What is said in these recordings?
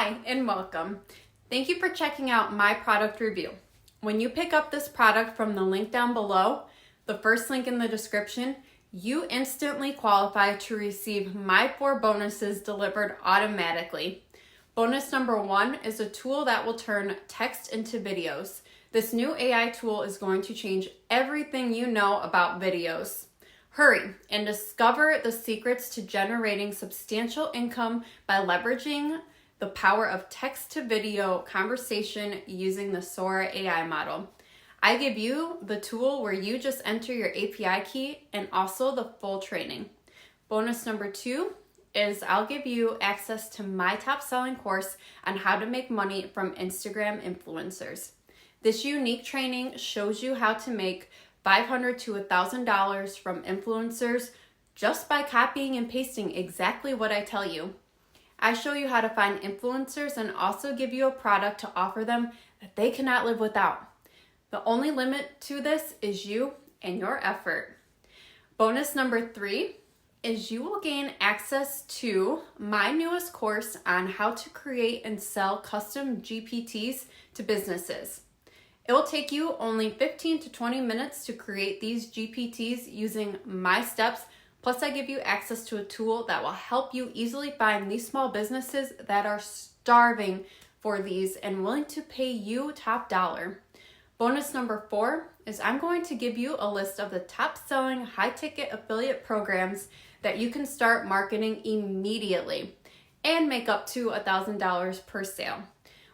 Hi, and welcome. Thank you for checking out my product review. When you pick up this product from the link down below, the first link in the description, you instantly qualify to receive my 4 bonuses delivered automatically. Bonus number 1 is a tool that will turn text into videos. This new AI tool is going to change everything you know about videos. Hurry and discover the secrets to generating substantial income by leveraging the power of text-to-video conversation using the Sora AI model. I give you the tool where you just enter your API key and also the full training. Bonus number 2 is I'll give you access to my top-selling course on how to make money from Instagram influencers. This unique training shows you how to make $500 to $1,000 from influencers just by copying and pasting exactly what I tell you. I show you how to find influencers and also give you a product to offer them that they cannot live without. The only limit to this is you and your effort. Bonus number 3 is you will gain access to my newest course on how to create and sell custom GPTs to businesses. It will take you only 15 to 20 minutes to create these GPTs using my steps. Plus, I give you access to a tool that will help you easily find these small businesses that are starving for these and willing to pay you top dollar. Bonus number 4 is I'm going to give you a list of the top selling high ticket affiliate programs that you can start marketing immediately and make up to $1,000 per sale.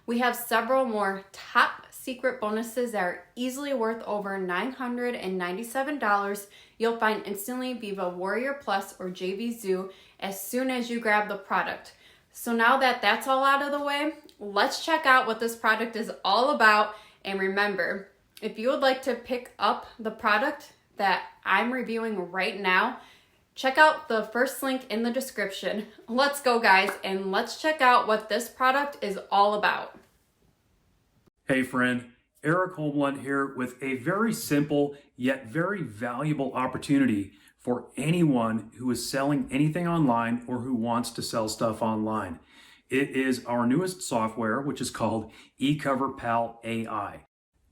We have several more top secret bonuses that are easily worth over $997 you'll find instantly via Warrior Plus or JVZoo as soon as you grab the product. So now that that's all out of the way, let's check out what this product is all about. And remember, if you would like to pick up the product that I'm reviewing right now, check out the first link in the description. Let's go, guys, and let's check out what this product is all about. Hey friend, Eric Holmlund here with a very simple yet very valuable opportunity for anyone who is selling anything online or who wants to sell stuff online. It is our newest software, which is called EcoverPalAi.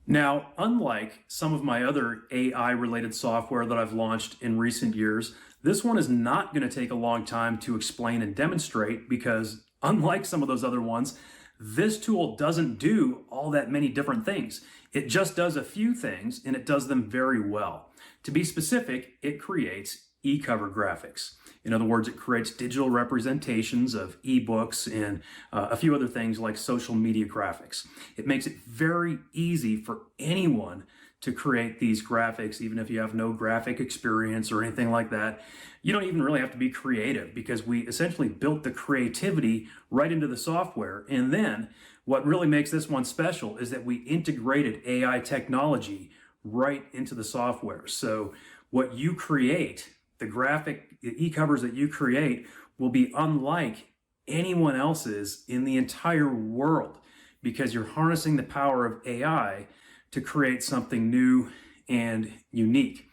Now, unlike some of my other AI-related software that I've launched in recent years, this one is not going to take a long time to explain and demonstrate because, unlike some of those other ones, this tool doesn't do all that many different things. It just does a few things and it does them very well. To be specific, it creates e-cover graphics. In other words, it creates digital representations of ebooks and a few other things like social media graphics. It makes it very easy for anyone to create these graphics, even if you have no graphic experience or anything like that. You don't even really have to be creative because we essentially built the creativity right into the software. And then what really makes this one special is that we integrated AI technology right into the software. So what you create, the e-covers that you create will be unlike anyone else's in the entire world because you're harnessing the power of AI to create something new and unique.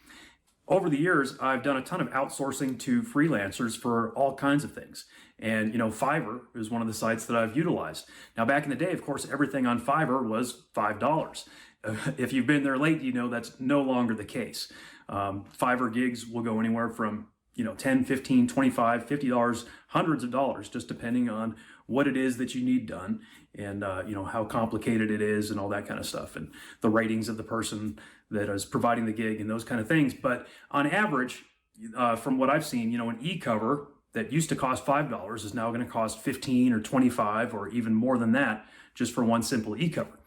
Over the years, I've done a ton of outsourcing to freelancers for all kinds of things. And, Fiverr is one of the sites that I've utilized. Now, back in the day, of course, everything on Fiverr was $5. If you've been there late, that's no longer the case. Fiverr gigs will go anywhere from, $10, $15, $25, $50, hundreds of dollars, just depending on what it is that you need done and, how complicated it is and all that kind of stuff and the ratings of the person that is providing the gig and those kind of things. But on average, from what I've seen, an e-cover that used to cost $5 is now going to cost $15 or $25 or even more than that just for one simple e-cover.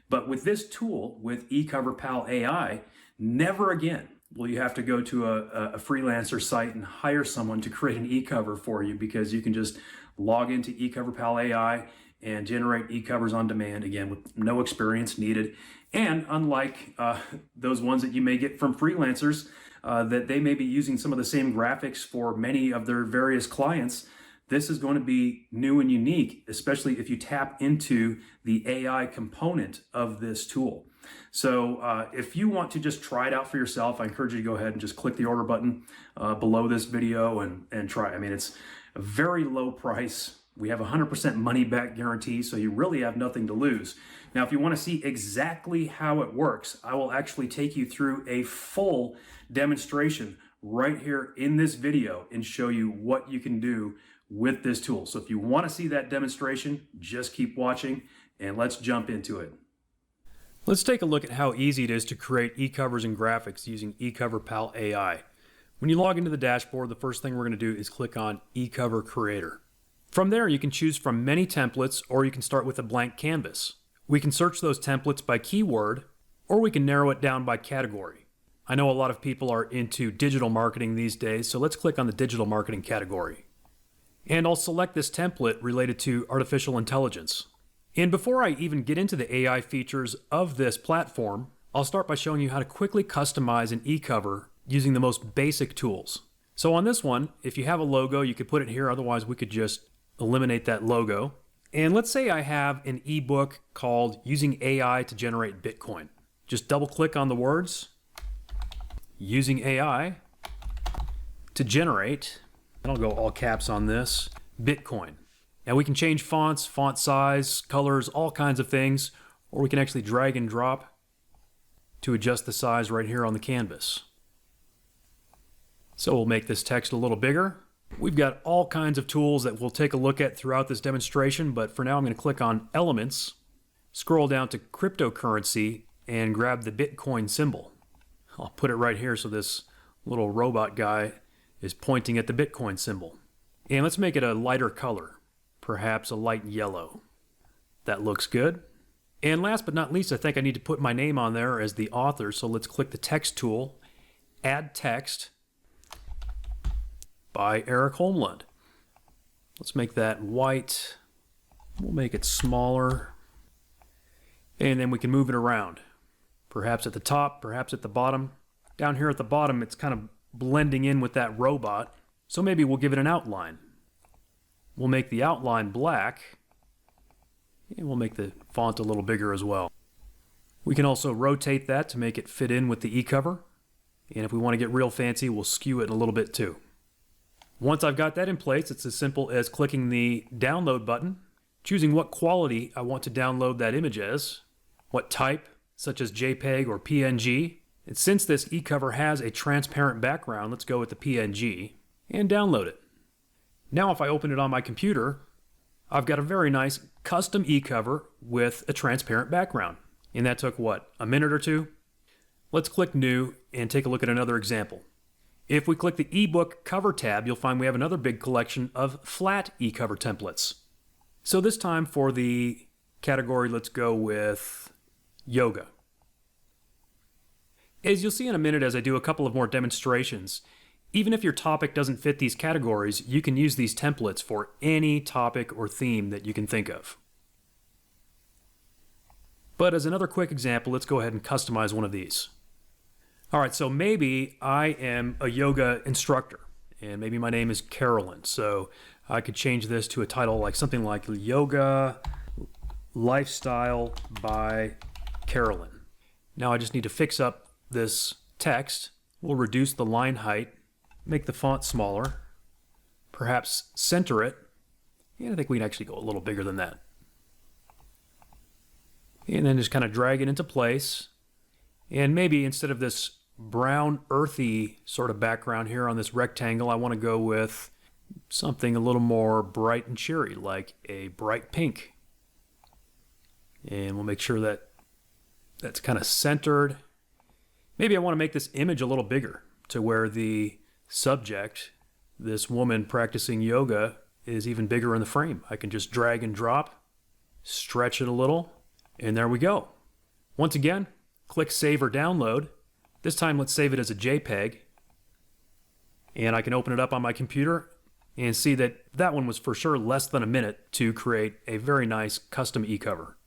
But with this tool, with EcoverPalAi, never again will you have to go to a freelancer site and hire someone to create an e-cover for you because you can just log into EcoverPalAi and generate e-covers on demand, again, with no experience needed. And unlike those ones that you may get from freelancers, that they may be using some of the same graphics for many of their various clients, this is going to be new and unique, especially if you tap into the AI component of this tool. So if you want to just try it out for yourself, I encourage you to go ahead and just click the order button below this video and try. I mean, it's a very low price, We have a 100% money back guarantee, so you really have nothing to lose. Now, if you want to see exactly how it works, I will actually take you through a full demonstration right here in this video and show you what you can do with this tool. So if you want to see that demonstration, just keep watching and let's jump into it. Let's take a look at how easy it is to create e-covers and graphics using EcoverPalAi. When you log into the dashboard, the first thing we're going to do is click on eCover Creator. From there, you can choose from many templates, or you can start with a blank canvas. We can search those templates by keyword, or we can narrow it down by category. I know a lot of people are into digital marketing these days, so let's click on the digital marketing category. And I'll select this template related to artificial intelligence. And before I even get into the AI features of this platform, I'll start by showing you how to quickly customize an e-cover using the most basic tools. So on this one, if you have a logo, you could put it here, otherwise we could just eliminate that logo. And let's say I have an ebook called Using AI to Generate Bitcoin. Just double click on the words, Using AI to Generate, and I'll go all caps on this, Bitcoin. Now we can change fonts, font size, colors, all kinds of things, or we can actually drag and drop to adjust the size right here on the canvas. So we'll make this text a little bigger. We've got all kinds of tools that we'll take a look at throughout this demonstration, but for now I'm going to click on Elements, scroll down to Cryptocurrency, and grab the Bitcoin symbol. I'll put it right here so this little robot guy is pointing at the Bitcoin symbol. And let's make it a lighter color, perhaps a light yellow. That looks good. And last but not least, I think I need to put my name on there as the author, so let's click the Text tool, Add Text, by Eric Holmlund. Let's make that white. We'll make it smaller. And then we can move it around. Perhaps at the top, perhaps at the bottom. Down here at the bottom, it's kind of blending in with that robot. So maybe we'll give it an outline. We'll make the outline black. And we'll make the font a little bigger as well. We can also rotate that to make it fit in with the e-cover. And if we want to get real fancy, we'll skew it a little bit too. Once I've got that in place, it's as simple as clicking the download button, choosing what quality I want to download that image as, what type, such as JPEG or PNG. And since this e-cover has a transparent background, let's go with the PNG and download it. Now if I open it on my computer, I've got a very nice custom e-cover with a transparent background. And that took what, a minute or two? Let's click New and take a look at another example. If we click the ebook cover tab, you'll find we have another big collection of flat e-cover templates. So this time for the category, let's go with yoga. As you'll see in a minute as I do a couple of more demonstrations, even if your topic doesn't fit these categories, you can use these templates for any topic or theme that you can think of. But as another quick example, let's go ahead and customize one of these. All right, so maybe I am a yoga instructor, and maybe my name is Carolyn, so I could change this to a title like something like Yoga Lifestyle by Carolyn. Now I just need to fix up this text. We'll reduce the line height, make the font smaller, perhaps center it, and I think we can actually go a little bigger than that. And then just kind of drag it into place, and maybe instead of this brown earthy sort of background here on this rectangle, I want to go with something a little more bright and cheery, like a bright pink. And we'll make sure that that's kind of centered. Maybe I want to make this image a little bigger to where the subject, this woman practicing yoga, is even bigger in the frame. I can just drag and drop, stretch it a little, and there we go. Once again, click Save or Download. This time let's save it as a JPEG. And I can open it up on my computer and see that that one was for sure less than a minute to create a very nice custom e-cover.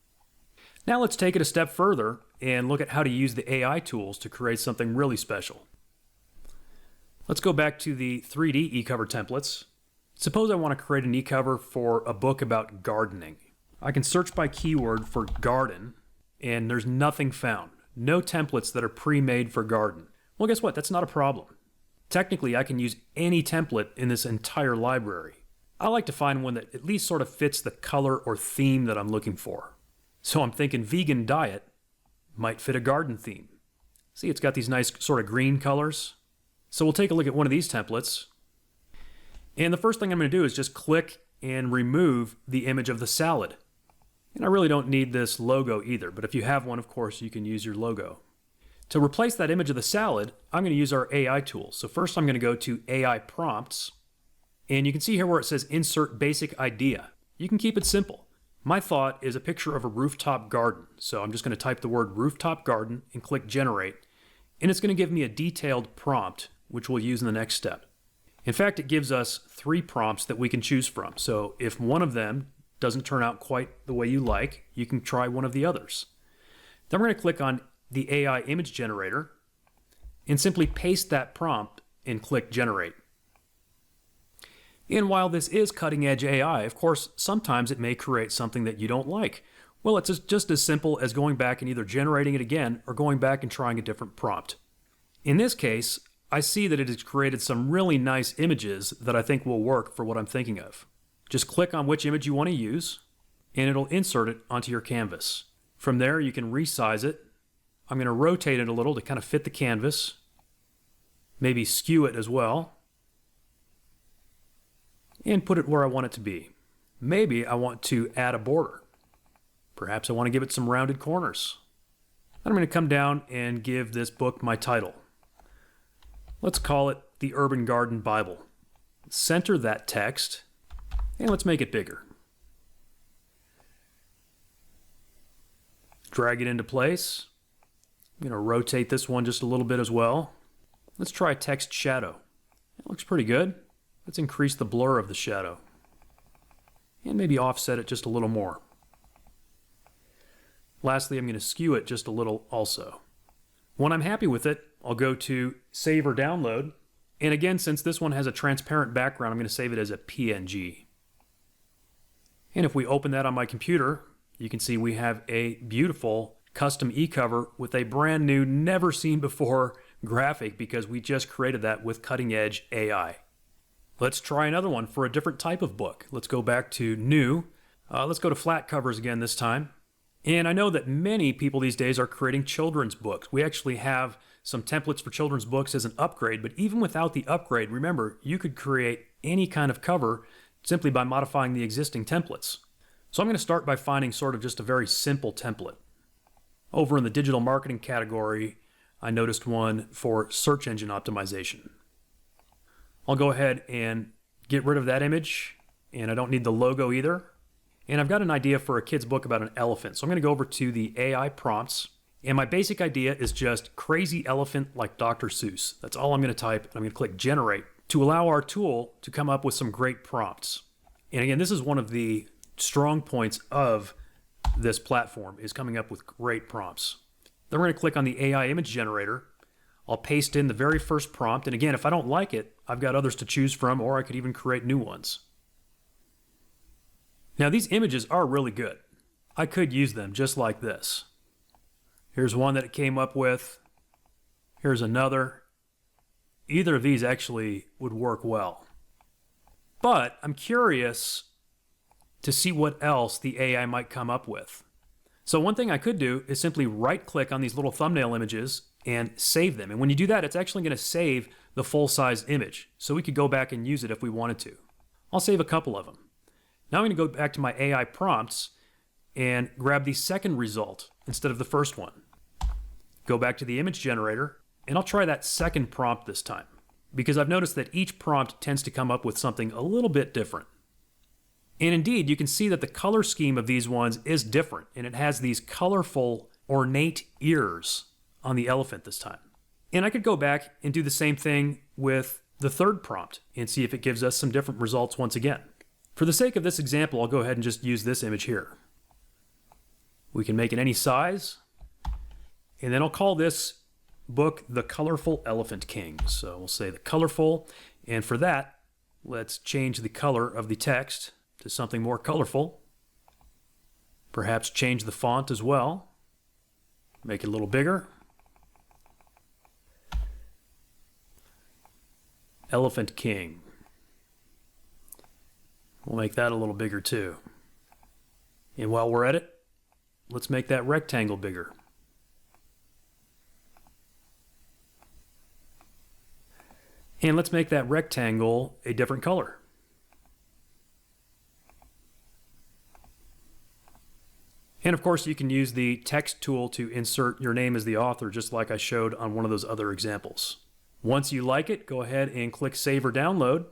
Now let's take it a step further and look at how to use the AI tools to create something really special. Let's go back to the 3D e-cover templates. Suppose I want to create an e-cover for a book about gardening. I can search by keyword for garden, and there's nothing found. No templates that are pre-made for garden. Well, guess what? That's not a problem. Technically, I can use any template in this entire library. I like to find one that at least sort of fits the color or theme that I'm looking for. So I'm thinking vegan diet might fit a garden theme. See, it's got these nice sort of green colors. So we'll take a look at one of these templates. And the first thing I'm going to do is just click and remove the image of the salad. And I really don't need this logo either, but if you have one, of course, you can use your logo. To replace that image of the salad, I'm going to use our AI tool. So first I'm going to go to AI prompts, and you can see here where it says insert basic idea. You can keep it simple. My thought is a picture of a rooftop garden. So I'm just going to type the word rooftop garden and click generate, and it's going to give me a detailed prompt, which we'll use in the next step. In fact, it gives us 3 prompts that we can choose from. So if one of them doesn't turn out quite the way you like, you can try one of the others. Then we're going to click on the AI image generator and simply paste that prompt and click generate. And while this is cutting edge AI, of course, sometimes it may create something that you don't like. Well, it's just as simple as going back and either generating it again or going back and trying a different prompt. In this case, I see that it has created some really nice images that I think will work for what I'm thinking of. Just click on which image you want to use, and it'll insert it onto your canvas. From there, you can resize it. I'm going to rotate it a little to kind of fit the canvas. Maybe skew it as well. And put it where I want it to be. Maybe I want to add a border. Perhaps I want to give it some rounded corners. Then I'm going to come down and give this book my title. Let's call it The Urban Garden Bible. Center that text, and let's make it bigger. Drag it into place. I'm going to rotate this one just a little bit as well. Let's try text shadow. It looks pretty good. Let's increase the blur of the shadow. And maybe offset it just a little more. Lastly, I'm going to skew it just a little also. When I'm happy with it, I'll go to Save or Download. And again, since this one has a transparent background, I'm going to save it as a PNG. And if we open that on my computer, you can see we have a beautiful custom e-cover with a brand new, never seen before graphic because we just created that with cutting edge AI. Let's try another one for a different type of book. Let's go back to New. Let's go to flat covers again this time. And I know that many people these days are creating children's books. We actually have some templates for children's books as an upgrade, but even without the upgrade, remember, you could create any kind of cover simply by modifying the existing templates. So I'm going to start by finding sort of just a very simple template. Over in the digital marketing category, I noticed one for search engine optimization. I'll go ahead and get rid of that image, and I don't need the logo either. And I've got an idea for a kid's book about an elephant. So I'm going to go over to the AI prompts, and my basic idea is just crazy elephant like Dr. Seuss. That's all I'm going to type, and I'm going to click generate to allow our tool to come up with some great prompts. And again, this is one of the strong points of this platform, is coming up with great prompts. Then we're going to click on the AI image generator. I'll paste in the very first prompt, and again, if I don't like it, I've got others to choose from, or I could even create new ones. Now these images are really good. I could use them just like this. Here's one that it came up with. Here's another. Either of these actually would work well. But I'm curious to see what else the AI might come up with. So one thing I could do is simply right-click on these little thumbnail images and save them. And when you do that, it's actually going to save the full-size image. So we could go back and use it if we wanted to. I'll save a couple of them. Now I'm going to go back to my AI prompts and grab the second result instead of the first one. Go back to the image generator, and I'll try that second prompt this time, because I've noticed that each prompt tends to come up with something a little bit different. And indeed, you can see that the color scheme of these ones is different, and it has these colorful, ornate ears on the elephant this time. And I could go back and do the same thing with the third prompt and see if it gives us some different results once again. For the sake of this example, I'll go ahead and just use this image here. We can make it any size, and then I'll call this book The Colorful Elephant King. So we'll say the colorful, and for that, let's change the color of the text to something more colorful. Perhaps change the font as well. Make it a little bigger. Elephant King. We'll make that a little bigger too. And while we're at it, let's make that rectangle bigger. And let's make that rectangle a different color. And of course, you can use the text tool to insert your name as the author, just like I showed on one of those other examples. Once you like it, go ahead and click Save or Download.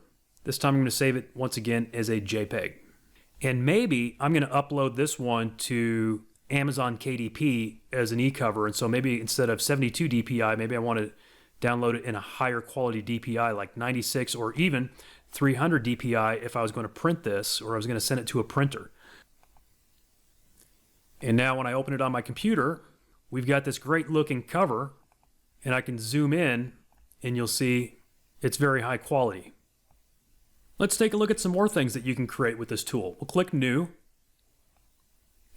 This time I'm going to save it once again as a JPEG. And maybe I'm going to upload this one to Amazon KDP as an eCover. And so maybe instead of 72 DPI, maybe I want to download it in a higher quality DPI like 96 or even 300 DPI if I was going to print this, or I was going to send it to a printer. And now when I open it on my computer, we've got this great looking cover, and I can zoom in and you'll see it's very high quality. Let's take a look at some more things that you can create with this tool. We'll click New,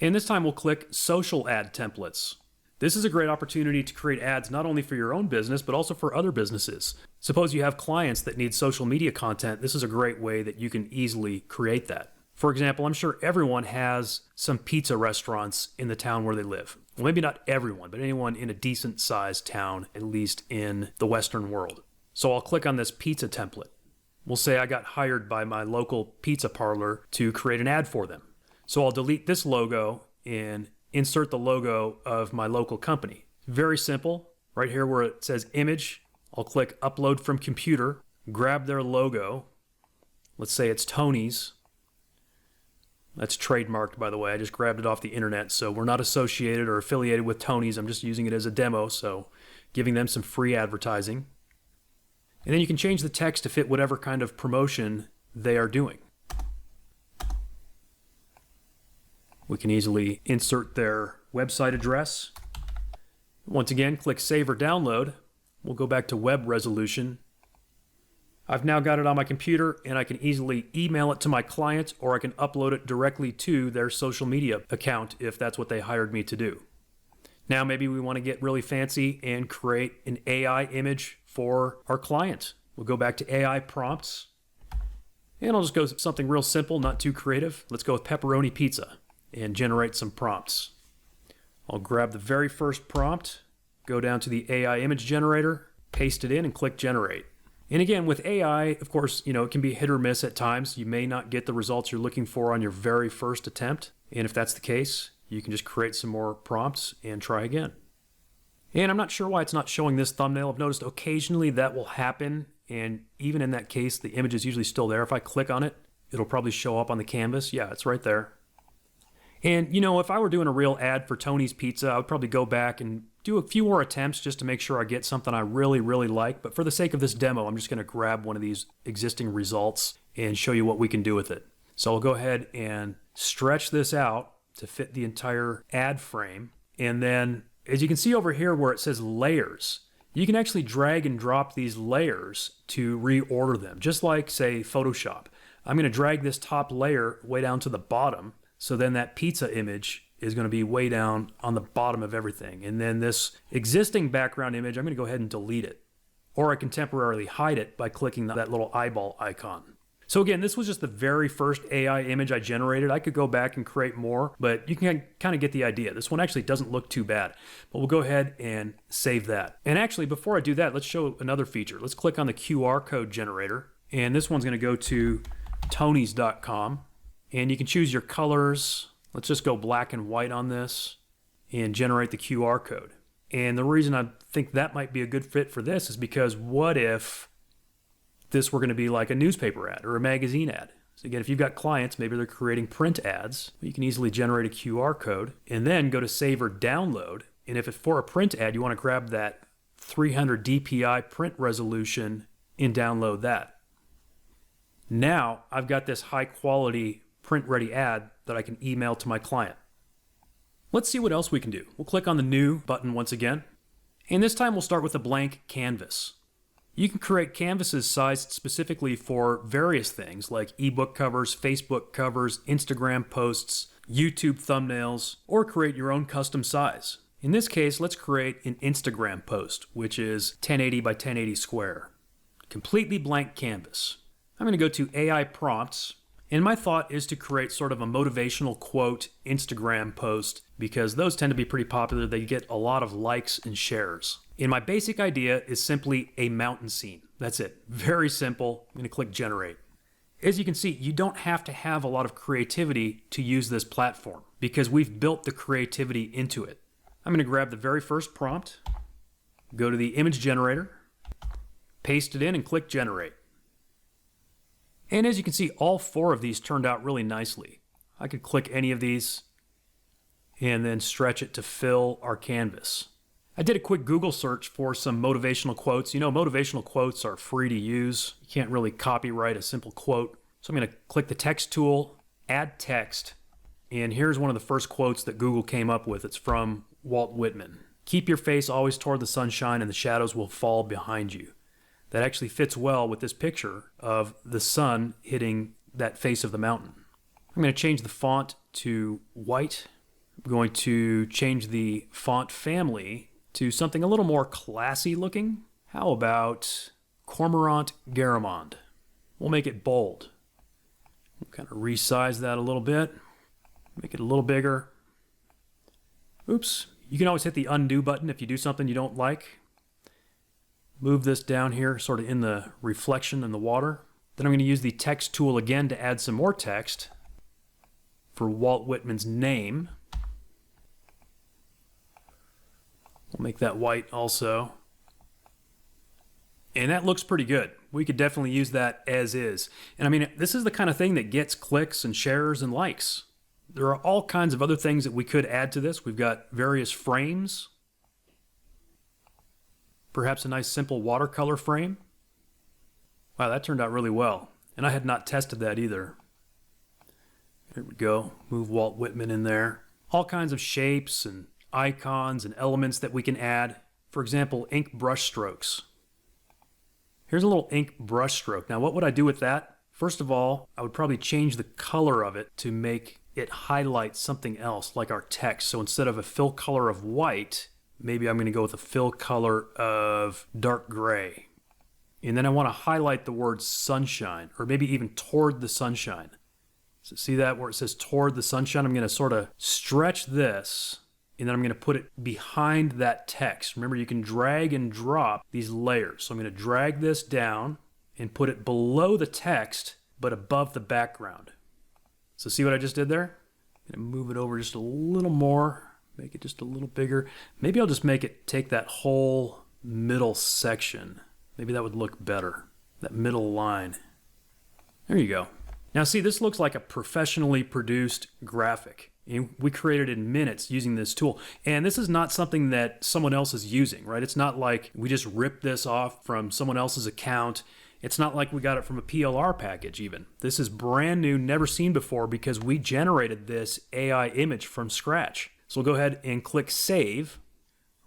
and this time we'll click Social Ad Templates. This is a great opportunity to create ads not only for your own business, but also for other businesses. Suppose you have clients that need social media content. This is a great way that you can easily create that. For example, I'm sure everyone has some pizza restaurants in the town where they live. Well, maybe not everyone, but anyone in a decent sized town, at least in the Western world. So I'll click on this pizza template. We'll say I got hired by my local pizza parlor to create an ad for them. So I'll delete this logo and insert the logo of my local company. Very simple. Right here where it says image, I'll click Upload from Computer, grab their logo. Let's say it's Tony's. That's trademarked, by the way. I just grabbed it off the internet, so we're not associated or affiliated with Tony's. I'm just using it as a demo, so giving them some free advertising. And then you can change the text to fit whatever kind of promotion they are doing. We can easily insert their website address. Once again, click Save or Download. We'll go back to web resolution. I've now got it on my computer, and I can easily email it to my client, or I can upload it directly to their social media account if that's what they hired me to do. Now maybe we want to get really fancy and create an AI image for our client. We'll go back to AI prompts, and I'll just go with something real simple, not too creative. Let's go with pepperoni pizza and generate some prompts. I'll grab the very first prompt, go down to the AI image generator, paste it in, and click Generate. And again, with AI, of course, it can be hit or miss at times. You may not get the results you're looking for on your very first attempt. And if that's the case, you can just create some more prompts and try again. And I'm not sure why it's not showing this thumbnail. I've noticed occasionally that will happen. And even in that case, the image is usually still there. If I click on it, it'll probably show up on the canvas. Yeah, it's right there. And, if I were doing a real ad for Tony's Pizza, I would probably go back and do a few more attempts just to make sure I get something I really, really like. But for the sake of this demo, I'm just going to grab one of these existing results and show you what we can do with it. So I'll go ahead and stretch this out to fit the entire ad frame. And then, as you can see over here where it says layers, you can actually drag and drop these layers to reorder them, just like, say, Photoshop. I'm going to drag this top layer way down to the bottom. So then that pizza image is going to be way down on the bottom of everything. And then this existing background image, I'm going to go ahead and delete it. Or I can temporarily hide it by clicking that little eyeball icon. So again, this was just the very first AI image I generated. I could go back and create more, but you can kind of get the idea. This one actually doesn't look too bad. But we'll go ahead and save that. And actually, before I do that, let's show another feature. Let's click on the QR code generator. And this one's going to go to tonys.com. And you can choose your colors. Let's just go black and white on this and generate the QR code. And the reason I think that might be a good fit for this is because what if this were going to be like a newspaper ad or a magazine ad? So again, if you've got clients, maybe they're creating print ads, you can easily generate a QR code and then go to Save or Download. And if it's for a print ad, you want to grab that 300 DPI print resolution and download that. Now I've got this high quality print-ready ad that I can email to my client. Let's see what else we can do. We'll click on the New button once again, and this time we'll start with a blank canvas. You can create canvases sized specifically for various things like ebook covers, Facebook covers, Instagram posts, YouTube thumbnails, or create your own custom size. In this case, let's create an Instagram post, which is 1080 by 1080 square. Completely blank canvas. I'm going to go to AI prompts, And my thought is to create sort of a motivational quote Instagram post because those tend to be pretty popular. They get a lot of likes and shares. And my basic idea is simply a mountain scene. That's it. Very simple. I'm going to click generate. As you can see, you don't have to have a lot of creativity to use this platform because we've built the creativity into it. I'm going to grab the very first prompt, go to the image generator, paste it in and click generate. And as you can see, all 4 of these turned out really nicely. I could click any of these and then stretch it to fill our canvas. I did a quick Google search for some motivational quotes. You know, motivational quotes are free to use. You can't really copyright a simple quote. So I'm going to click the text tool, add text, and here's one of the first quotes that Google came up with. It's from Walt Whitman. Keep your face always toward the sunshine and the shadows will fall behind you. That actually fits well with this picture of the sun hitting that face of the mountain. I'm going to change the font to white. I'm going to change the font family to something a little more classy looking. How about Cormorant Garamond? We'll make it bold. We'll kind of resize that a little bit. Make it a little bigger. Oops. You can always hit the undo button if you do something you don't like. Move this down here sort of in the reflection in the water. Then I'm going to use the text tool again to add some more text for Walt Whitman's name. We'll make that white also. And that looks pretty good. We could definitely use that as is. And I mean, this is the kind of thing that gets clicks and shares and likes. There are all kinds of other things that we could add to this. We've got various frames. Perhaps a nice simple watercolor frame. Wow, that turned out really well. And I had not tested that either. There we go. Move Walt Whitman in there. All kinds of shapes and icons and elements that we can add. For example, ink brush strokes. Here's a little ink brush stroke. Now, what would I do with that? First of all, I would probably change the color of it to make it highlight something else, like our text. So instead of a fill color of white, maybe I'm going to go with a fill color of dark gray. And then I want to highlight the word sunshine, or maybe even toward the sunshine. So see that where it says toward the sunshine? I'm going to sort of stretch this, and then I'm going to put it behind that text. Remember, you can drag and drop these layers. So I'm going to drag this down and put it below the text, but above the background. So see what I just did there? I'm going to move it over just a little more. Make it just a little bigger. Maybe I'll just make it take that whole middle section. Maybe that would look better. That middle line. There you go. Now see, this looks like a professionally produced graphic. And we created it in minutes using this tool. And this is not something that someone else is using, right? It's not like we just ripped this off from someone else's account. It's not like we got it from a PLR package even. This is brand new, never seen before because we generated this AI image from scratch. So we'll go ahead and click Save.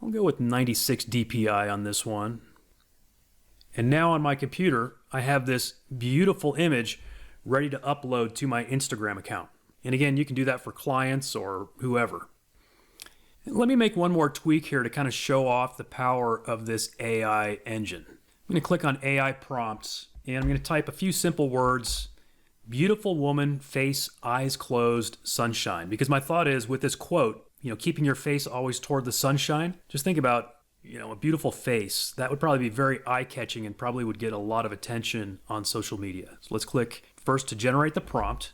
I'll go with 96 DPI on this one. And now on my computer, I have this beautiful image ready to upload to my Instagram account. And again, you can do that for clients or whoever. Let me make one more tweak here to kind of show off the power of this AI engine. I'm going to click on AI prompts, and I'm going to type a few simple words. Beautiful woman, face, eyes closed, sunshine. Because my thought is with this quote, keeping your face always toward the sunshine, just think about, a beautiful face. That would probably be very eye-catching and probably would get a lot of attention on social media. So let's click first to generate the prompt.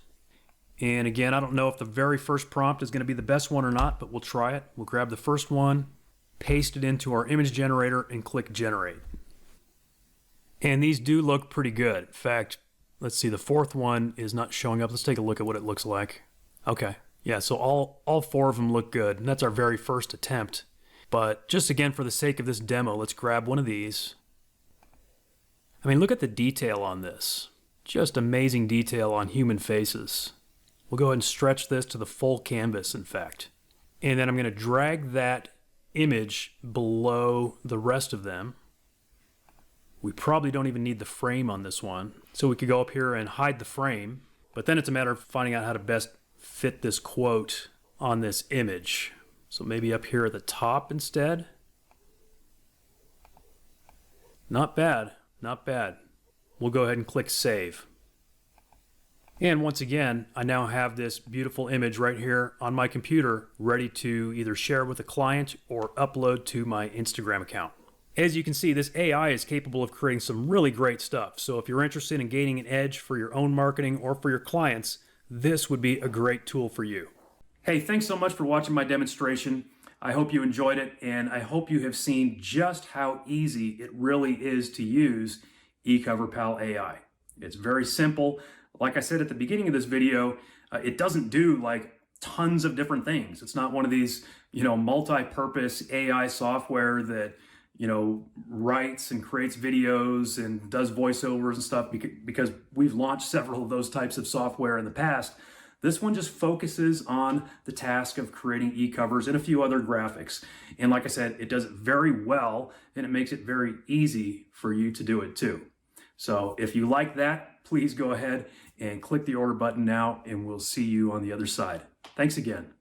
And again, I don't know if the very first prompt is going to be the best one or not, but we'll try it. We'll grab the first one, paste it into our image generator, and click generate. And these do look pretty good. In fact, let's see, the fourth one is not showing up. Let's take a look at what it looks like. Okay. Yeah, so all 4 of them look good, and that's our very first attempt. But just again, for the sake of this demo, let's grab one of these. I mean, look at the detail on this. Just amazing detail on human faces. We'll go ahead and stretch this to the full canvas, in fact. And then I'm going to drag that image below the rest of them. We probably don't even need the frame on this one. So we could go up here and hide the frame. But then it's a matter of finding out how to best fit this quote on this image. So maybe up here at the top instead. Not bad, not bad. We'll go ahead and click Save. And once again, I now have this beautiful image right here on my computer ready to either share with a client or upload to my Instagram account. As you can see, this AI is capable of creating some really great stuff. So if you're interested in gaining an edge for your own marketing or for your clients, this would be a great tool for you. Hey, thanks so much for watching my demonstration. I hope you enjoyed it, and I hope you have seen just how easy it really is to use EcoverPalAi. It's very simple. Like I said at the beginning of this video, it doesn't do like tons of different things. It's not one of these, multi-purpose AI software that, writes and creates videos and does voiceovers and stuff, because we've launched several of those types of software in the past. This one just focuses on the task of creating e-covers and a few other graphics. And like I said, it does it very well, and it makes it very easy for you to do it too. So if you like that, please go ahead and click the order button now, and we'll see you on the other side. Thanks again.